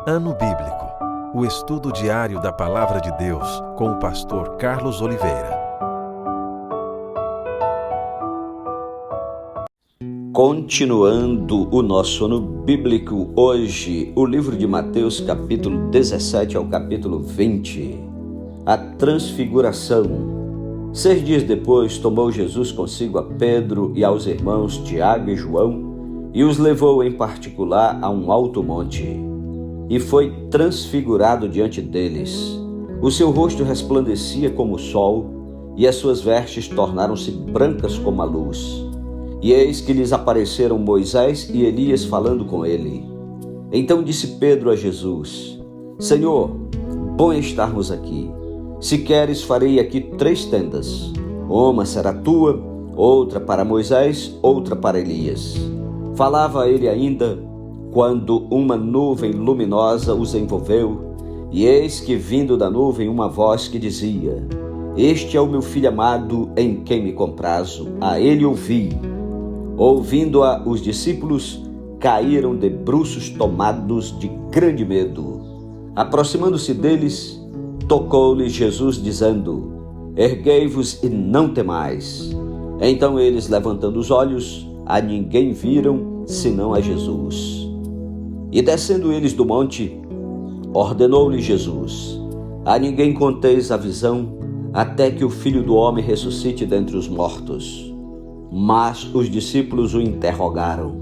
Ano Bíblico. O estudo diário da Palavra de Deus com o pastor Carlos Oliveira. Continuando o nosso ano bíblico, hoje o livro de Mateus, capítulo 17 ao capítulo 20. A transfiguração. 6 dias depois, tomou Jesus consigo a Pedro e aos irmãos Tiago e João e os levou em particular a um alto monte. E foi transfigurado diante deles. O seu rosto resplandecia como o sol, e as suas vestes tornaram-se brancas como a luz. E eis que lhes apareceram Moisés e Elias falando com ele. Então disse Pedro a Jesus: Senhor, bom é estarmos aqui. Se queres, farei aqui 3 tendas. Uma será tua, outra para Moisés, outra para Elias. Falava ele ainda, quando uma nuvem luminosa os envolveu, e eis que vindo da nuvem uma voz que dizia: Este é o meu filho amado, em quem me comprazo, a ele ouvi. Ouvindo-a, os discípulos caíram de bruços tomados de grande medo. Aproximando-se deles, tocou-lhes Jesus, dizendo: Erguei-vos e não temais. Então eles, levantando os olhos, a ninguém viram, senão a Jesus. E descendo eles do monte, ordenou-lhe Jesus: A ninguém conteis a visão, até que o Filho do Homem ressuscite dentre os mortos. Mas os discípulos o interrogaram: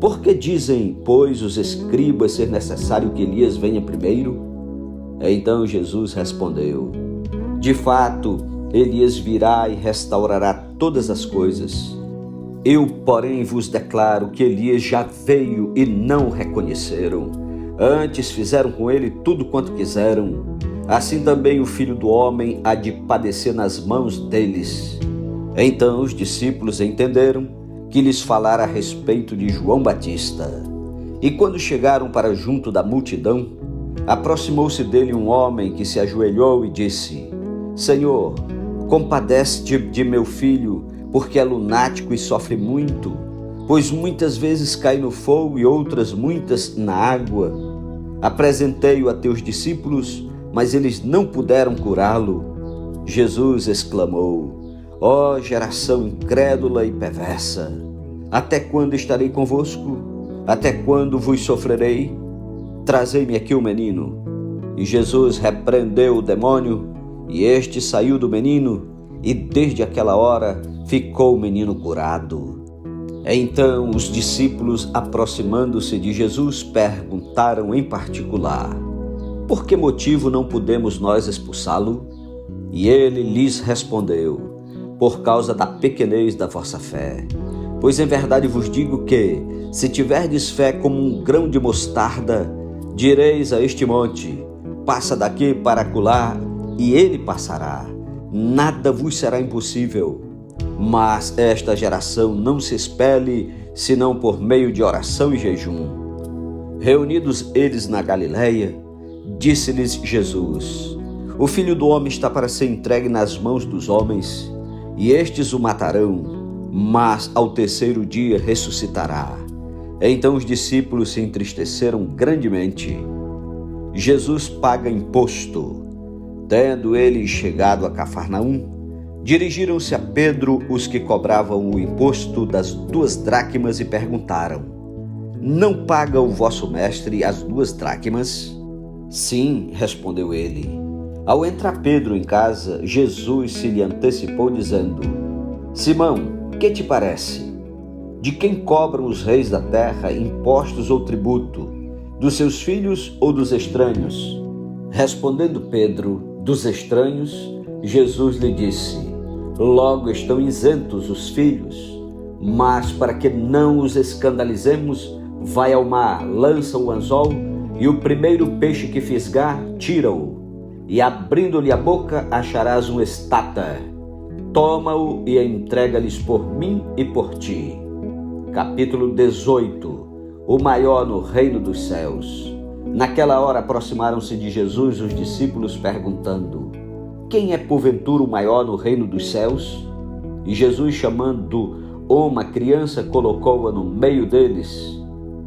Por que dizem, pois, os escribas ser necessário que Elias venha primeiro? Então Jesus respondeu: De fato, Elias virá e restaurará todas as coisas. Eu, porém, vos declaro que Elias já veio e não o reconheceram. Antes fizeram com ele tudo quanto quiseram. Assim também o Filho do Homem há de padecer nas mãos deles. Então os discípulos entenderam que lhes falara a respeito de João Batista. E quando chegaram para junto da multidão, aproximou-se dele um homem que se ajoelhou e disse: Senhor, compadece-te de meu filho, porque é lunático e sofre muito, pois muitas vezes cai no fogo e outras muitas na água. Apresentei-o a teus discípulos, mas eles não puderam curá-lo. Jesus exclamou: Ó geração incrédula e perversa, até quando estarei convosco? Até quando vos sofrerei? Trazei-me aqui o menino. E Jesus repreendeu o demônio, e este saiu do menino, e desde aquela hora ficou o menino curado. Então os discípulos, aproximando-se de Jesus, perguntaram em particular: Por que motivo não podemos nós expulsá-lo? E ele lhes respondeu: Por causa da pequenez da vossa fé. Pois em verdade vos digo que, se tiverdes fé como um grão de mostarda, direis a este monte: Passa daqui para acolá, e ele passará. Nada vos será impossível. Mas esta geração não se expele, senão por meio de oração e jejum. Reunidos eles na Galileia, disse-lhes Jesus: O Filho do Homem está para ser entregue nas mãos dos homens, e estes o matarão, mas ao terceiro dia ressuscitará. Então os discípulos se entristeceram grandemente. Jesus paga imposto. Tendo eles chegado a Cafarnaum, dirigiram-se a Pedro os que cobravam o imposto das 2 dracmas e perguntaram: Não paga o vosso mestre as 2 dracmas? Sim, respondeu ele. Ao entrar Pedro em casa, Jesus se lhe antecipou dizendo: Simão, que te parece? De quem cobram os reis da terra impostos ou tributo? Dos seus filhos ou dos estranhos? Respondendo Pedro: Dos estranhos, Jesus lhe disse: Logo estão isentos os filhos, mas para que não os escandalizemos, vai ao mar, lança o anzol, e o primeiro peixe que fisgar, tira-o, e abrindo-lhe a boca, acharás um estáter. Toma-o e entrega-lhes por mim e por ti. Capítulo 18. O maior no reino dos céus. Naquela hora aproximaram-se de Jesus os discípulos perguntando: Quem é porventura o maior no reino dos céus? E Jesus, chamando uma criança, colocou-a no meio deles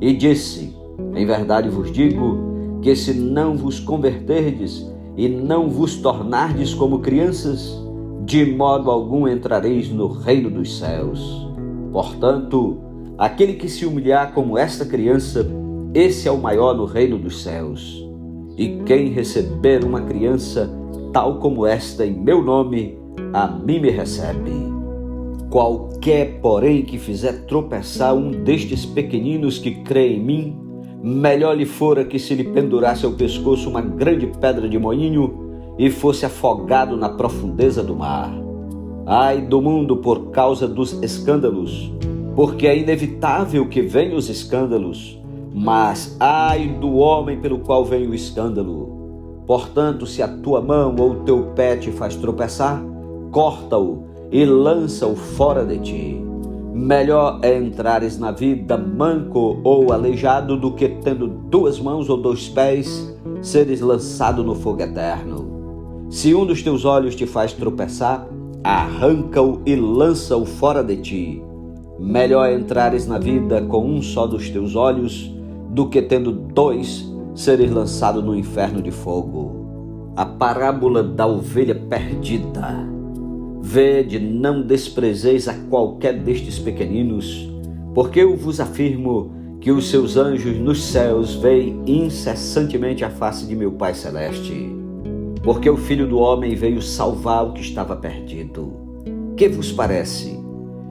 e disse: Em verdade vos digo que se não vos converterdes e não vos tornardes como crianças, de modo algum entrareis no reino dos céus. Portanto, aquele que se humilhar como esta criança, esse é o maior no reino dos céus. E quem receber uma criança tal como esta em meu nome, a mim me recebe. Qualquer, porém, que fizer tropeçar um destes pequeninos que crê em mim, melhor lhe fora que se lhe pendurasse ao pescoço uma grande pedra de moinho e fosse afogado na profundeza do mar. Ai do mundo por causa dos escândalos, porque é inevitável que venham os escândalos, mas ai do homem pelo qual vem o escândalo. Portanto, se a tua mão ou o teu pé te faz tropeçar, corta-o e lança-o fora de ti. Melhor é entrares na vida manco ou aleijado do que, tendo 2 mãos ou 2 pés, seres lançado no fogo eterno. Se um dos teus olhos te faz tropeçar, arranca-o e lança-o fora de ti. Melhor é entrares na vida com um só dos teus olhos, do que, tendo 2, seres lançado no inferno de fogo. A parábola da ovelha perdida. Vede, não desprezeis a qualquer destes pequeninos, porque eu vos afirmo que os seus anjos nos céus veem incessantemente a face de meu Pai Celeste. Porque o Filho do Homem veio salvar o que estava perdido. Que vos parece?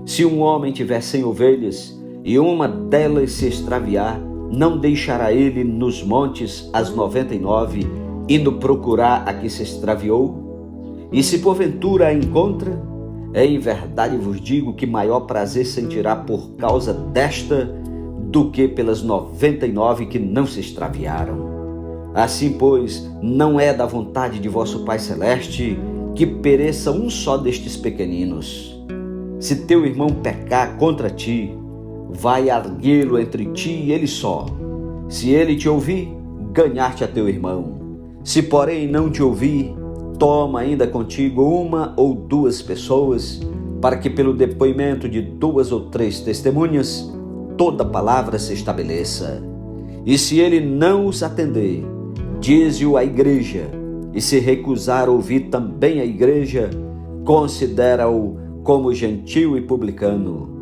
Se um homem tiver 100 ovelhas e uma delas se extraviar, não deixará ele nos montes as 99, indo procurar a que se extraviou? E se porventura a encontra, em verdade vos digo que maior prazer sentirá por causa desta do que pelas 99 que não se extraviaram. Assim, pois, não é da vontade de vosso Pai Celeste que pereça um só destes pequeninos. Se teu irmão pecar contra ti, vai arguê-lo entre ti e ele só. Se ele te ouvir, ganhar-te a teu irmão. Se porém não te ouvir, toma ainda contigo 1 ou 2 pessoas, para que pelo depoimento de 2 ou 3 testemunhas, toda palavra se estabeleça. E se ele não os atender, dize-o à igreja, e se recusar ouvir também a igreja, considera-o como gentio e publicano.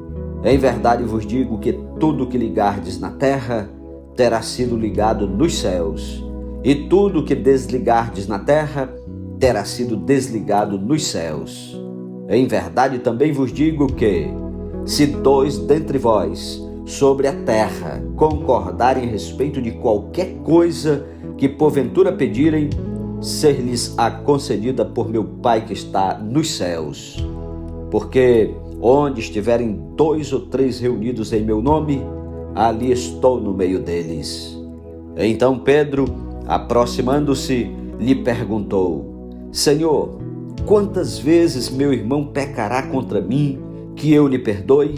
Em verdade vos digo que tudo o que ligardes na terra terá sido ligado nos céus, e tudo o que desligardes na terra terá sido desligado nos céus. Em verdade também vos digo que, se 2 dentre vós sobre a terra concordarem a respeito de qualquer coisa que porventura pedirem, ser-lhes-á concedida por meu Pai que está nos céus. Porque onde estiverem 2 ou 3 reunidos em meu nome, ali estou no meio deles. Então Pedro, aproximando-se, lhe perguntou: Senhor, quantas vezes meu irmão pecará contra mim, que eu lhe perdoe?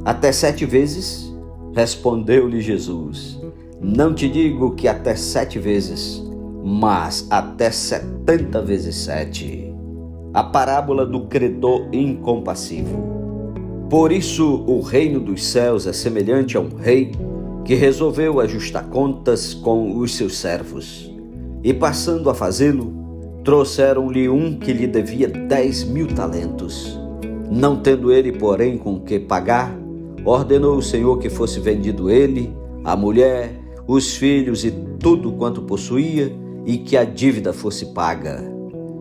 Até 7 vezes? Respondeu-lhe Jesus: Não te digo que até 7 vezes, mas até 70 vezes 7. A parábola do credor incompassivo. Por isso o reino dos céus é semelhante a um rei que resolveu ajustar contas com os seus servos. E passando a fazê-lo, trouxeram-lhe um que lhe devia 10.000 talentos. Não tendo ele, porém, com que pagar, ordenou o Senhor que fosse vendido ele, a mulher, os filhos e tudo quanto possuía, e que a dívida fosse paga.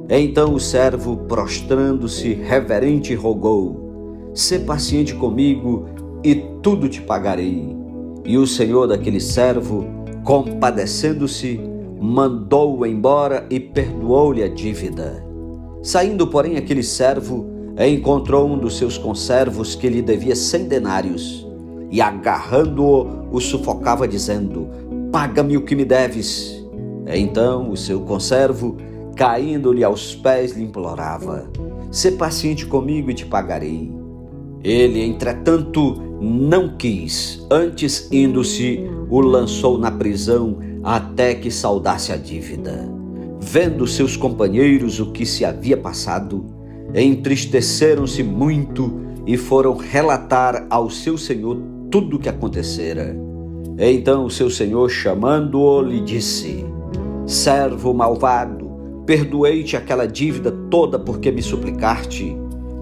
Então o servo, prostrando-se reverente, rogou: Sê paciente comigo e tudo te pagarei. E o senhor daquele servo, compadecendo-se, mandou-o embora e perdoou-lhe a dívida. Saindo, porém, aquele servo encontrou um dos seus conservos que lhe devia 100 denários, e agarrando-o, o sufocava, dizendo: Paga-me o que me deves. Então o seu conservo, caindo-lhe aos pés, lhe implorava: Sê paciente comigo e te pagarei. Ele, entretanto, não quis, antes indo-se, o lançou na prisão até que saldasse a dívida. Vendo seus companheiros o que se havia passado, entristeceram-se muito e foram relatar ao seu senhor tudo o que acontecera. Então o seu senhor, chamando-o, lhe disse: servo malvado, perdoei-te aquela dívida toda porque me suplicaste.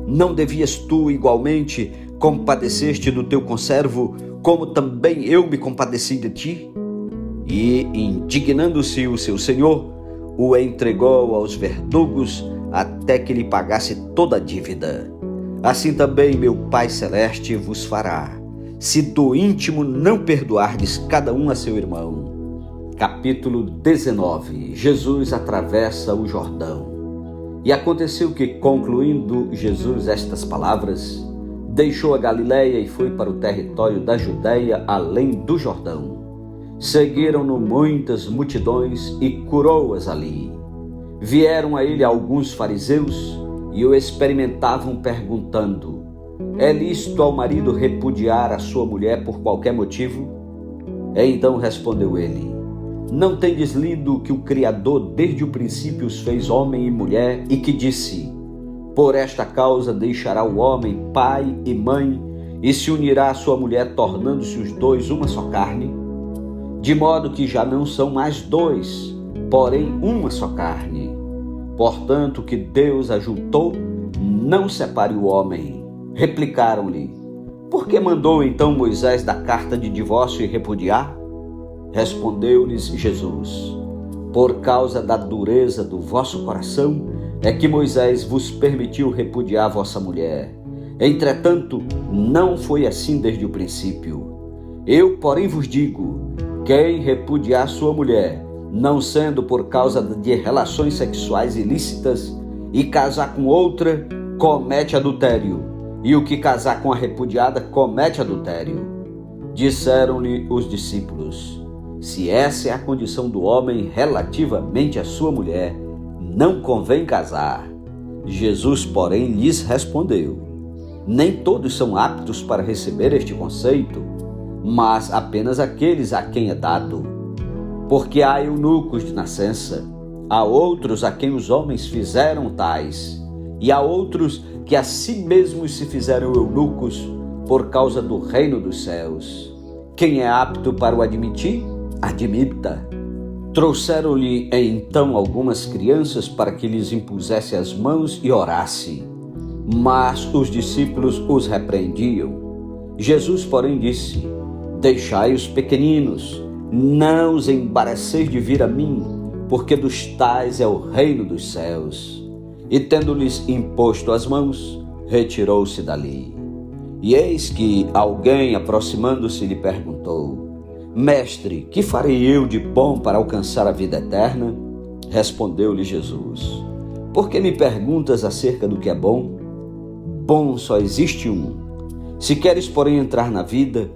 Não devias tu, igualmente, compadecer-te do teu conservo, como também eu me compadeci de ti? E, indignando-se o seu senhor, o entregou aos verdugos até que lhe pagasse toda a dívida. Assim também meu Pai Celeste vos fará, se do íntimo não perdoardes cada um a seu irmão. Capítulo 19. Jesus atravessa o Jordão. E aconteceu que, concluindo Jesus estas palavras, deixou a Galiléia e foi para o território da Judéia, além do Jordão. Seguiram-no muitas multidões e curou-as ali. Vieram a ele alguns fariseus e o experimentavam, perguntando: é lícito ao marido repudiar a sua mulher por qualquer motivo? Então respondeu ele: não tendes lido que o Criador desde o princípio os fez homem e mulher, e que disse: por esta causa deixará o homem pai e mãe, e se unirá à sua mulher, tornando-se os dois uma só carne? De modo que já não são mais dois, porém uma só carne. Portanto, o que Deus ajuntou, não separe o homem. Replicaram-lhe: por que mandou então Moisés dar carta de divórcio e repudiar? Respondeu-lhes Jesus: por causa da dureza do vosso coração é que Moisés vos permitiu repudiar vossa mulher. Entretanto, não foi assim desde o princípio. Eu, porém, vos digo: quem repudiar sua mulher, não sendo por causa de relações sexuais ilícitas, e casar com outra, comete adultério, e o que casar com a repudiada comete adultério. Disseram-lhe os discípulos: se essa é a condição do homem relativamente à sua mulher, não convém casar. Jesus, porém, lhes respondeu: nem todos são aptos para receber este conceito, mas apenas aqueles a quem é dado. Porque há eunucos de nascença, há outros a quem os homens fizeram tais, e há outros que a si mesmos se fizeram eunucos por causa do reino dos céus. Quem é apto para o admitir, admita. Trouxeram-lhe então algumas crianças para que lhes impusesse as mãos e orasse. Mas os discípulos os repreendiam. Jesus, porém, disse: deixai os pequeninos, não os embaraceis de vir a mim, porque dos tais é o reino dos céus. E tendo-lhes imposto as mãos, retirou-se dali. E eis que alguém, aproximando-se, lhe perguntou: mestre, que farei eu de bom para alcançar a vida eterna? Respondeu-lhe Jesus: por que me perguntas acerca do que é bom? Bom só existe um. Se queres, porém, entrar na vida,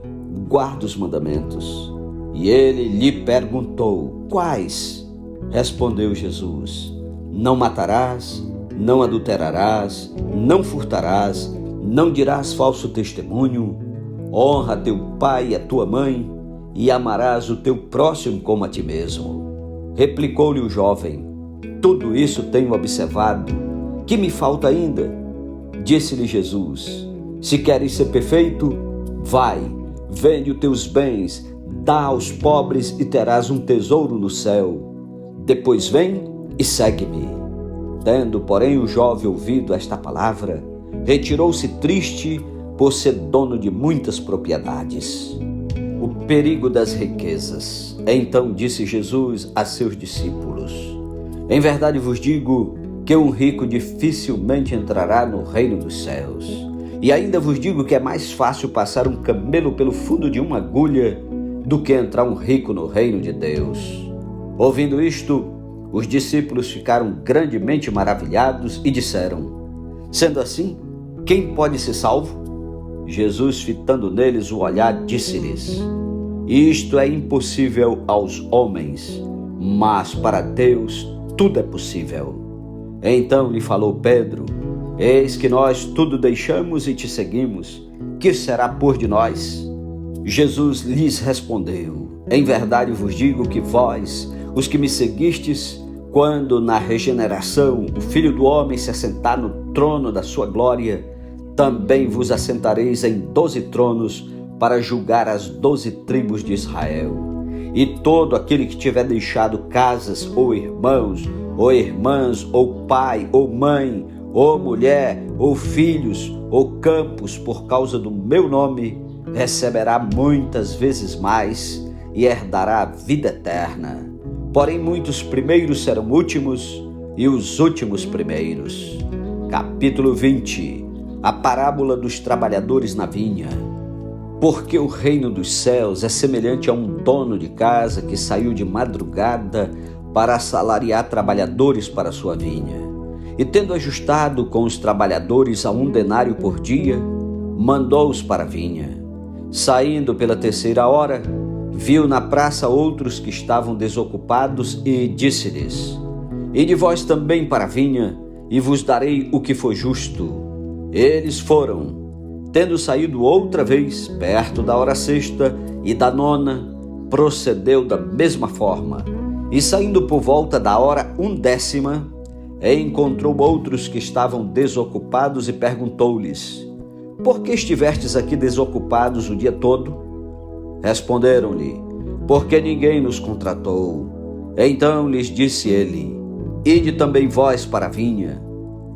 guarda os mandamentos. E ele lhe perguntou: quais? Respondeu Jesus: não matarás, não adulterarás, não furtarás, não dirás falso testemunho, honra teu pai e a tua mãe, e amarás o teu próximo como a ti mesmo. Replicou-lhe o jovem: tudo isso tenho observado. Que me falta ainda? Disse-lhe Jesus: se queres ser perfeito, vai, vende os teus bens, dá aos pobres e terás um tesouro no céu. Depois vem e segue-me. Tendo, porém, o jovem ouvido esta palavra, retirou-se triste por ser dono de muitas propriedades. O perigo das riquezas. Então disse Jesus a seus discípulos: em verdade vos digo que um rico dificilmente entrará no reino dos céus. E ainda vos digo que é mais fácil passar um camelo pelo fundo de uma agulha do que entrar um rico no reino de Deus. Ouvindo isto, os discípulos ficaram grandemente maravilhados e disseram: sendo assim, quem pode ser salvo? Jesus, fitando neles o olhar, disse-lhes: isto é impossível aos homens, mas para Deus tudo é possível. Então lhe falou Pedro: eis que nós tudo deixamos e te seguimos. Que será por de nós? Jesus lhes respondeu: em verdade vos digo que vós, os que me seguistes, quando na regeneração o Filho do Homem se assentar no trono da sua glória, também vos assentareis em 12 tronos, para julgar as 12 tribos de Israel. E todo aquele que tiver deixado casas, ou irmãos, ou irmãs, ou pai, ou mãe, ou mulher, ou filhos, ou campos, por causa do meu nome, receberá muitas vezes mais e herdará a vida eterna. Porém, muitos primeiros serão últimos e os últimos primeiros. Capítulo 20. A parábola dos trabalhadores na vinha. Porque o reino dos céus é semelhante a um dono de casa que saiu de madrugada para assalariar trabalhadores para sua vinha. E tendo ajustado com os trabalhadores a 1 denário por dia, mandou-os para a vinha. Saindo pela 3ª hora, viu na praça outros que estavam desocupados e disse-lhes: Ide vós também para a vinha, e vos darei o que for justo. Eles foram. Tendo saído outra vez, perto da hora 6ª e da 9ª, procedeu da mesma forma. E saindo por volta da hora 1/10, encontrou outros que estavam desocupados e perguntou-lhes: Por que estivestes aqui desocupados o dia todo? Responderam-lhe: Porque ninguém nos contratou. Então lhes disse ele: Ide também vós para a vinha.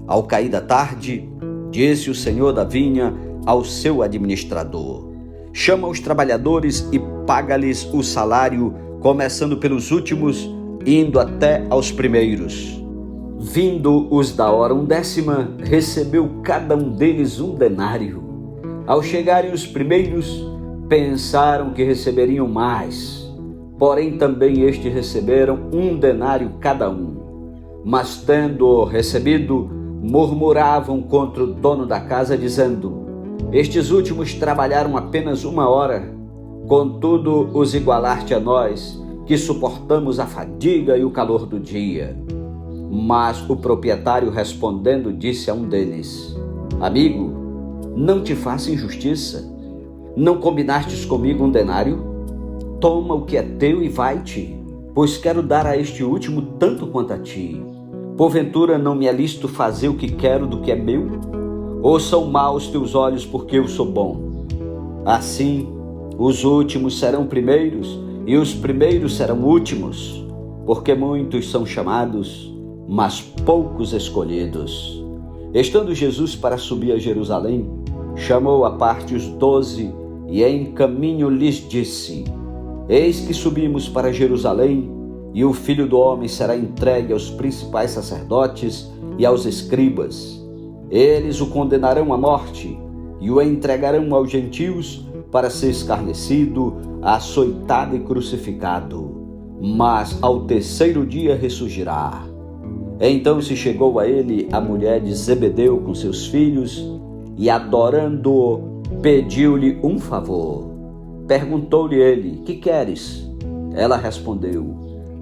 Ao cair da tarde, disse o senhor da vinha ao seu administrador: Chama os trabalhadores e paga-lhes o salário, começando pelos últimos, indo até aos primeiros. Vindo os da hora 1/10, recebeu cada um deles 1 denário. Ao chegarem os primeiros, pensaram que receberiam mais. Porém, também estes receberam 1 denário cada um. Mas, tendo recebido, murmuravam contra o dono da casa, dizendo: Estes últimos trabalharam apenas 1 hora, contudo os igualaste a nós, que suportamos a fadiga e o calor do dia. Mas o proprietário respondendo disse a um deles: Amigo, não te faça injustiça. Não combinastes comigo 1 denário? Toma o que é teu e vai-te, pois quero dar a este último tanto quanto a ti. Porventura não me é lícito fazer o que quero do que é meu? Ou são maus teus olhos porque eu sou bom? Assim, os últimos serão primeiros e os primeiros serão últimos, porque muitos são chamados, mas poucos escolhidos. Estando Jesus para subir a Jerusalém, chamou à parte os 12 e em caminho lhes disse: Eis que subimos para Jerusalém, e o Filho do Homem será entregue aos principais sacerdotes e aos escribas. Eles o condenarão à morte e o entregarão aos gentios para ser escarnecido, açoitado e crucificado. Mas ao 3º dia ressurgirá. Então se chegou a ele a mulher de Zebedeu com seus filhos e, adorando-o, pediu-lhe um favor. Perguntou-lhe ele: Que queres? Ela respondeu: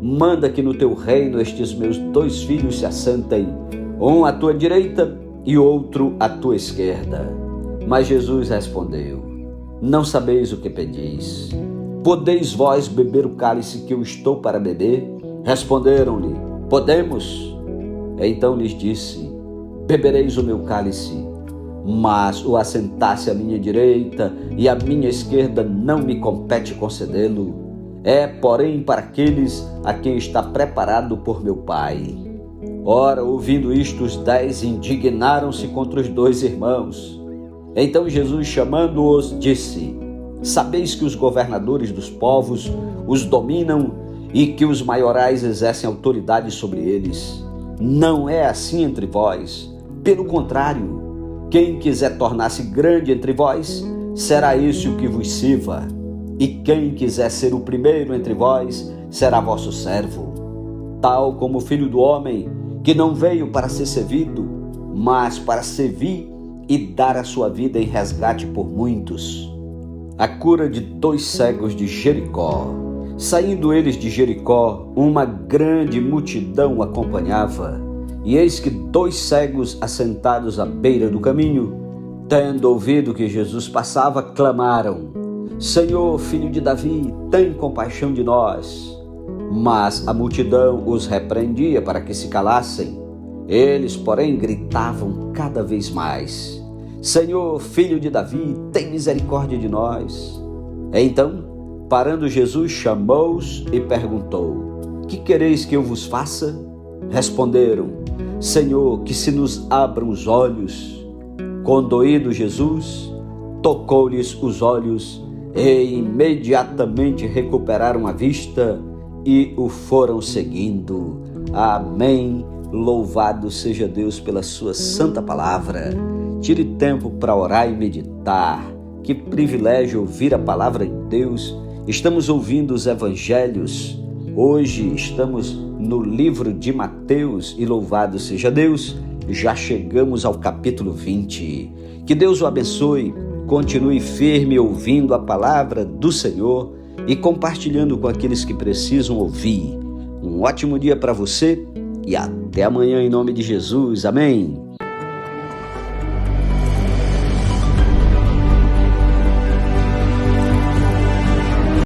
Manda que no teu reino estes meus 2 filhos se assentem, um à tua direita e outro à tua esquerda. Mas Jesus respondeu: Não sabeis o que pedis. Podeis vós beber o cálice que eu estou para beber? Responderam-lhe: Podemos. Então lhes disse: Bebereis o meu cálice, mas o assentar-se à minha direita e à minha esquerda não me compete concedê-lo. É, porém, para aqueles a quem está preparado por meu Pai. Ora, ouvindo isto, os 10 indignaram-se contra os 2 irmãos. Então Jesus, chamando-os, disse: Sabeis que os governadores dos povos os dominam e que os maiorais exercem autoridade sobre eles. Não é assim entre vós. Pelo contrário, quem quiser tornar-se grande entre vós, será esse o que vos sirva. E quem quiser ser o primeiro entre vós, será vosso servo. Tal como o Filho do Homem, que não veio para ser servido, mas para servir e dar a sua vida em resgate por muitos. A cura de 2 cegos de Jericó. Saindo eles de Jericó, uma grande multidão acompanhava. E eis que 2 cegos assentados à beira do caminho, tendo ouvido que Jesus passava, clamaram: Senhor, filho de Davi, tem compaixão de nós. Mas a multidão os repreendia para que se calassem. Eles, porém, gritavam cada vez mais: Senhor, filho de Davi, tem misericórdia de nós. Então, parando Jesus, chamou-os e perguntou: que quereis que eu vos faça? Responderam: Senhor, que se nos abram os olhos. Condoído Jesus, tocou-lhes os olhos e imediatamente recuperaram a vista e o foram seguindo. Amém. Louvado seja Deus pela sua santa palavra. Tire tempo para orar e meditar. Que privilégio ouvir a palavra de Deus. Estamos ouvindo os evangelhos. Hoje estamos no livro de Mateus e louvado seja Deus, já chegamos ao capítulo 20. Que Deus o abençoe, continue firme ouvindo a palavra do Senhor e compartilhando com aqueles que precisam ouvir. Um ótimo dia para você e até amanhã em nome de Jesus. Amém.